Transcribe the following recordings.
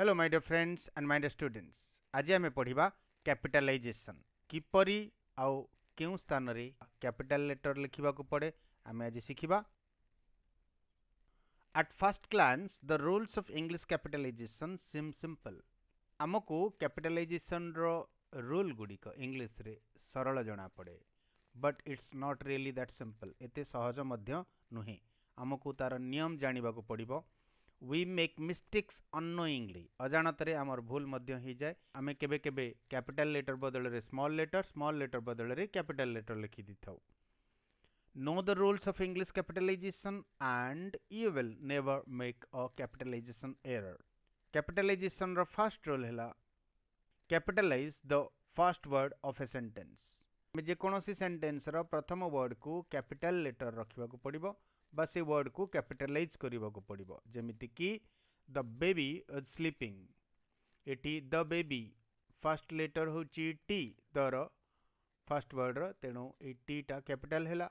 Hello my dear friends and my dear students. आज आम पढ़ा कैपिटलाइजेशन किपरि आउ केउ स्थान रे कैपिटल लेटर लिखा पड़े आम आज Shikha. At first glance the rules of English capitalisation seem simple. आमको कैपिटलाइजेशन रो रूल गुड़िक इंग्लिश रे सरल जना पड़े, but it's not really that simple. एते सहज मध्य नुहे, आमको तार नियम जानिबा को पड़िबो। वी मेक मिस्टेक्स अननोइंगली, अजाणतरे आमर भूल मध्य हो जाए। आमे केबे केबे कैपिटल लेटर बदल रे स्मॉल लेटर बदल रे कैपिटल लेटर लिखि दी थाउ। Know the rules of English capitalisation and you will never make a capitalisation error. Capitalisation रो फर्स्ट रूल है capitalise the first word of a sentence. जे कोनोसी सेंटेंस रो प्रथम वर्ड को कैपिटल लेटर रखिबा को पड़िबो बा से वर्ड को कैपिटलाइज करिबा को पड़िबो। जेमिति कि द बेबी इज स्लीपिंग, एटी द बेबी फर्स्ट लेटर होची टी, द रो फर्स्ट वर्ड रो, तेणु ए टी टा कैपिटल हैला।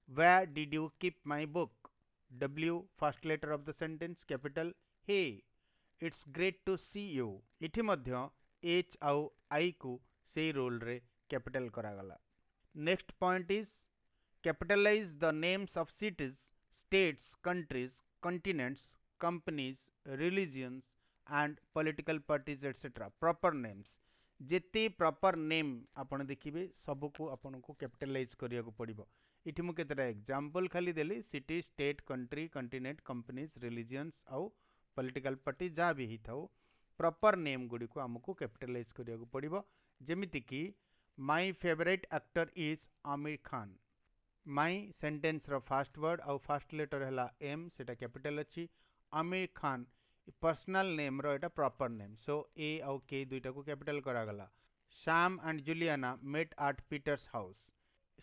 Where did you keep my book, W first letter of the sentence capital. Hey it's great to see you, इठी मध्य एच आउ आई को से रूल रे कैपिटल करागला। Next point is capitalize the names of cities, states, countries, continents, companies, religions and political parties etc. proper names, जेते proper name आपण देखिबे सब को आपण को कैपिटलाइज करिया को पड़िबो। इठी मु केतरा एग्जांपल खाली देली, city, state, country, continent, companies, religions आउ पॉलिटिकल पार्टी जा भी हिथाउ प्रॉपर नेम गुडी को हमको कैपिटलाइज करिया को पड़िबो। जेमिति कि my favourite actor is Aamir Khan. My sentence रो फर्स्ट वर्ड आउ फर्स्ट लेटर है एम, सेटा कैपिटल अच्छी। आमिर खान पर्सनल नेम रो एटा प्रॉपर नेम, सो ए आउ के दुईटा को कैपिटल करागला। Shyam and Juliana met at Peter's house.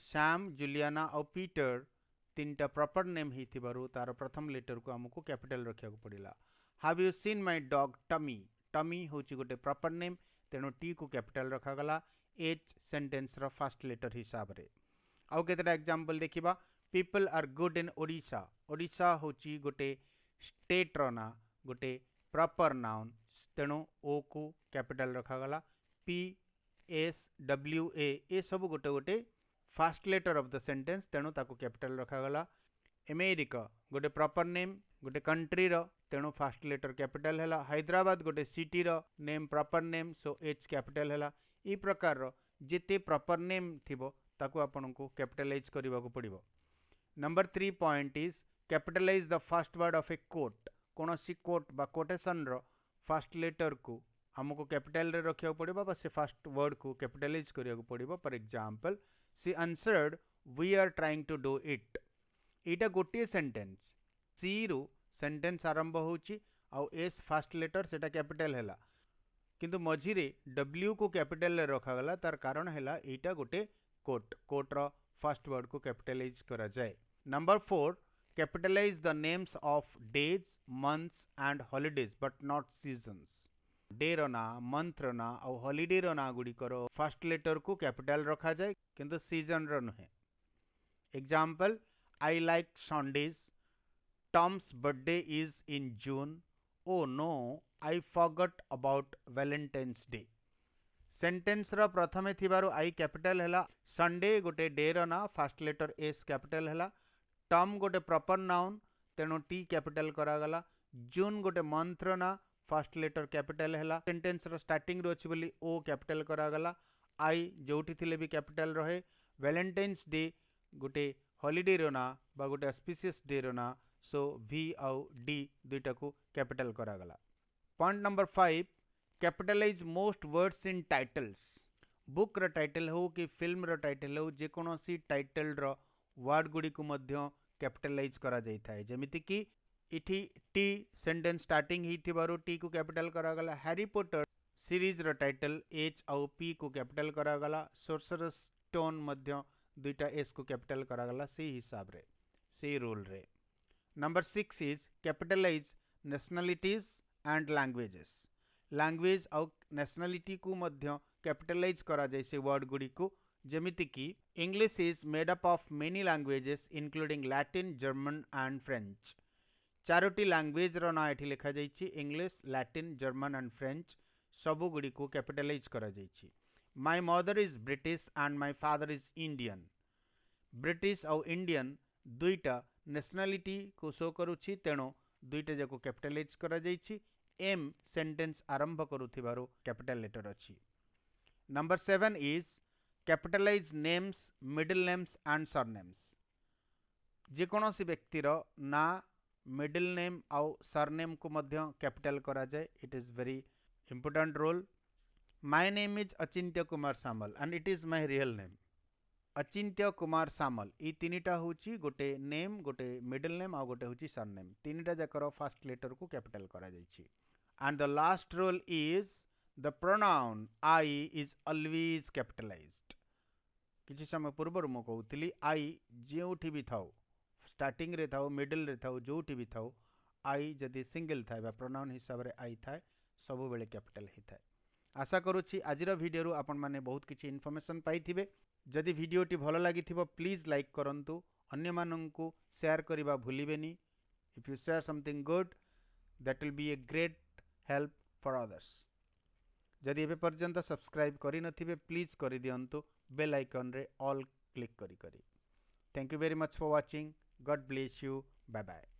Shyam, Juliana आउ पीटर तीनटा प्रॉपर नेम ही थिबारु तार प्रथम लेटर को हमको कैपिटल रखिया को पड़िला। Have you seen my dog tummy, tummy होची गोटे प्रॉपर नेम, तेणु टी को कैपिटल रखागला एच सेंटेंस रो फर्स्ट लेटर हिसाब रे। आउ केतरा एग्जांपल देखिबा। People are good in Odisha, Odisha होची गोटे स्टेट रो ना, गोटे प्रॉपर नाउन, तेणु ओ को कैपिटल रखागला। पी एस डब्ल्यू ए सब गोटे गोटे first letter of the sentence, तेणु ताको कैपिटल रखागला। अमेरिका गोटे प्रॉपर नेम, गोटे कंट्री रो, तेणु फर्स्ट लेटर कैपिटल हैला। हैदराबाद गोटे सिटी रो name, proper name, so H capital हैला। ई प्रकार रो जेते प्रॉपर नेम थिबो ताको आपन को कैपिटलाइज करबा को पड़िबो। Number 3 point is capitalize the first word of a quote. कोनोसी कोट बा कोटेशन रो फर्स्ट लेटर को हमको कैपिटल रे रखिया पड़िबो बा से फर्स्ट वर्ड को कैपिटलाइज करिया को पड़िबो। For example, she answered we are trying to do it. एटा गोटे सेंटेंस, सी रो सेंटेंस आरंभ होची आउ एस फर्स्ट लेटर सेटा कैपिटल हैला, किंतु मझिरे डब्ल्यू को कैपिटल रे रखागला। तार कारण हैला एटा गोटे कोट, कोट रो फर्स्ट वर्ड को कैपिटलाइज करा जाए। Number 4 capitalize the names of days, months and holidays but not seasons. Day रो ना, मंथ रो ना और हॉलिडे रो ना गुडी करो फर्स्ट लेटर को कैपिटल रखा जाए, किंतु सीजन रो नुहे। Example, I like Sundays, Tom's birthday is in June, oh no I forgot about Valentine's Day. Sentence रो प्रथमे थिबारु आई कैपिटल हैला। संडे गोटे डे रो ना, फर्स्ट लेटर एस कैपिटल हैला। टॉम गोटे प्रॉपर नाउन, तेणु टी कैपिटल करागला। जून गोटे मंथ रो ना, फर्स्ट लेटर कैपिटल हैला। सेंटेंस रो स्टार्टिंग रो अछि बोली ओ कैपिटल करागला। आई जोठी थिले भी कैपिटल रहे। वैलेंटाइन्स डे गोटे हॉलिडे रो ना बा गोटे ऑस्पिशियस डे रो ना, सो वी आउ डी दुईटा को कैपिटल करागला। Point number 5 capitalize most words in titles. Book रो टाइटल हो कि फिल्म रो टाइटल हो, जे कोनोसी टाइटल रो वर्ड गुडी को मध्य कैपिटलाइज करा जाई थाए। जेमिति कि इठी टी सेंटेंस स्टार्टिंग ही थिबारु टी को कैपिटल करागला। हैरी पॉटर सीरीज रो टाइटल एच आउ पी को कैपिटल करागला। सोर्सरस स्टोन मध्य दुईटा एस को कैपिटल करागला से हिसाब रे, से रूल रे। Number 6 is capitalize nationalities and languages. Language आउ नेशनलिटी को मध्य कैपिटलाइज करा जाय से वर्ड गुडी को। जेमिति कि English is made up of many languages including Latin, German and French. चारोटी लैंग्वेज रो ना एठी लिखा जाइछि English Latin German and French सबु गुडी को कैपिटलाइज करा जाइछि my mother is British and my father is Indian British और इंडियन दुईटा नेशनलिटी को शो करुछि तेणु दुईटा जाको कैपिटलाइज करा जाइछि एम सेंटेंस आरंभ करुथिबारो कैपिटल लेटर अछि number 7 is capitalize names middle names and surnames जेकोसी व्यक्तिर ना मिडिल नेम आउ सरनेम को मध्य कैपिटल करा जाए it is very important rule my name is Achintya Kumar Samal and it is my real name Achintya Kumar सामल ई तीनिटा होची गोटे नेम गोटे मिडिल नेम आ गोटे होची सरनेम तीनिटा जाकर फर्स्ट लेटर को कैपिटल करा जाइछि and the last rule is the pronoun I is always capitalized किछि समय पूर्व मु कहउतली आई जेउठी भी थाउ स्टार्टिंग रे थाउ मिडिल रे थाउ जोठी भी थाउ आई जदि सिंगल थाए बा प्रोनाउन हिसाब रे आई थाए सब बेले कैपिटल ही थाए आशा करूछि आजिर वीडियो रु आपण माने बहुत किछि इन्फॉर्मेशन पाइथिबे जदि वीडियोटी भल लागिथिबो प्लीज लाइक करंतु अन्य माननकु शेयर करिबा भूलिबेनी if you share something good that will be a great help for others जदि एबे पर्यंत सब्सक्राइब करि नथिबे प्लीज करि दियंतु बेल आइकन रे ऑल क्लिक करी करी thank you very much for watching God bless you. Bye bye.